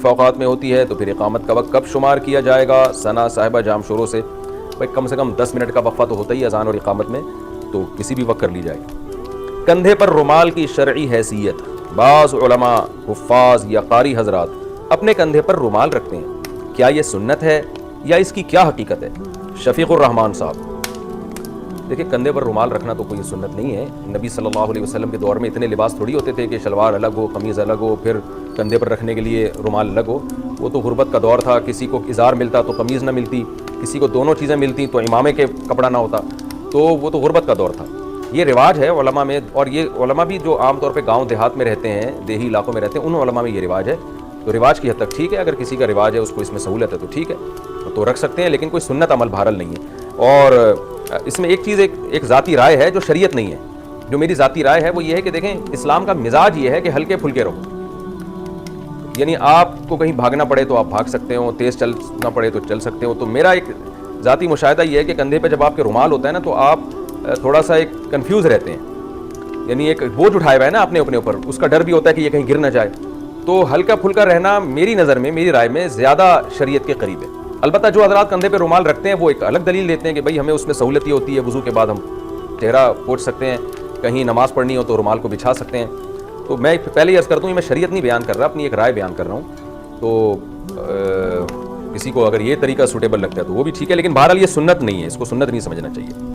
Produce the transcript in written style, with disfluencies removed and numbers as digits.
اوقات میں ہوتی ہے تو پھر اقامت کا وقت کب شمار کیا جائے گا؟ ثنا صاحبہ جام شروع سے بھائی کم سے کم 10 منٹ کا وقفہ تو ہوتا ہی اذان اور اقامت میں، تو کسی بھی وقت کر لی جائے گی۔ کندھے پر رومال کی شرعی حیثیت۔ بعض علماء، حفاظ یا قاری حضرات اپنے کندھے پر رومال رکھتے ہیں، کیا یہ سنت ہے یا اس کی کیا حقیقت ہے؟ شفیق الرحمان صاحب، دیکھیں کندھے پر رومال رکھنا تو کوئی سنت نہیں ہے۔ نبی صلی اللہ علیہ وسلم کے دور میں اتنے لباس تھوڑی ہوتے تھے کہ شلوار الگ ہو، قمیض الگ ہو، پھر کندھے پر رکھنے کے لیے رومال الگ ہو۔ وہ تو غربت کا دور تھا، کسی کو ازار ملتا تو قمیض نہ ملتی، کسی کو دونوں چیزیں ملتی تو امامے کے کپڑا نہ ہوتا، تو وہ تو غربت کا دور تھا۔ یہ رواج ہے علماء میں، اور یہ علماء بھی جو عام طور پہ گاؤں دیہات میں رہتے ہیں، دیہی علاقوں میں رہتے ہیں، ان علماء میں یہ رواج ہے۔ تو رواج کی حد تک ٹھیک ہے، اگر کسی کا رواج ہے، اس کو اس میں سہولت ہے تو ٹھیک ہے، تو رکھ سکتے ہیں، لیکن کوئی سنت عمل بہرحال نہیں ہے۔ اور اس میں ایک چیز، ایک ذاتی رائے ہے جو شریعت نہیں ہے۔ جو میری ذاتی رائے ہے وہ یہ ہے کہ دیکھیں اسلام کا مزاج یہ ہے کہ ہلکے پھلکے رہو، یعنی آپ کو کہیں بھاگنا پڑے تو آپ بھاگ سکتے ہو، تیز چلنا پڑے تو چل سکتے ہو۔ تو میرا ایک ذاتی مشاہدہ یہ ہے کہ کندھے پہ جب آپ کے رومال ہوتا ہے نا تو آپ تھوڑا سا ایک کنفیوز رہتے ہیں، یعنی ایک بوجھ اٹھائے ہوا ہے نا اپنے اوپر، اس کا ڈر بھی ہوتا ہے کہ یہ کہیں گر نہ جائے۔ تو ہلکا پھلکا رہنا میری نظر میں، میری رائے میں زیادہ شریعت کے قریب ہے۔ البتہ جو حضرات کندھے پہ رومال رکھتے ہیں وہ ایک الگ دلیل دیتے ہیں کہ بھائی ہمیں اس میں سہولت یہ ہوتی ہے، وضو کے بعد ہم چہرہ پوچھ سکتے ہیں، کہیں نماز پڑھنی ہو تو رومال کو بچھا سکتے ہیں۔ تو میں پہلے ہی عرض کر دوں، میں شریعت نہیں بیان کر رہا، اپنی ایک رائے بیان کر رہا ہوں۔ تو کسی کو اگر یہ طریقہ سوٹیبل لگتا ہے تو وہ بھی ٹھیک ہے، لیکن بہرحال یہ سنت نہیں ہے، اس کو سنت نہیں سمجھنا چاہیے۔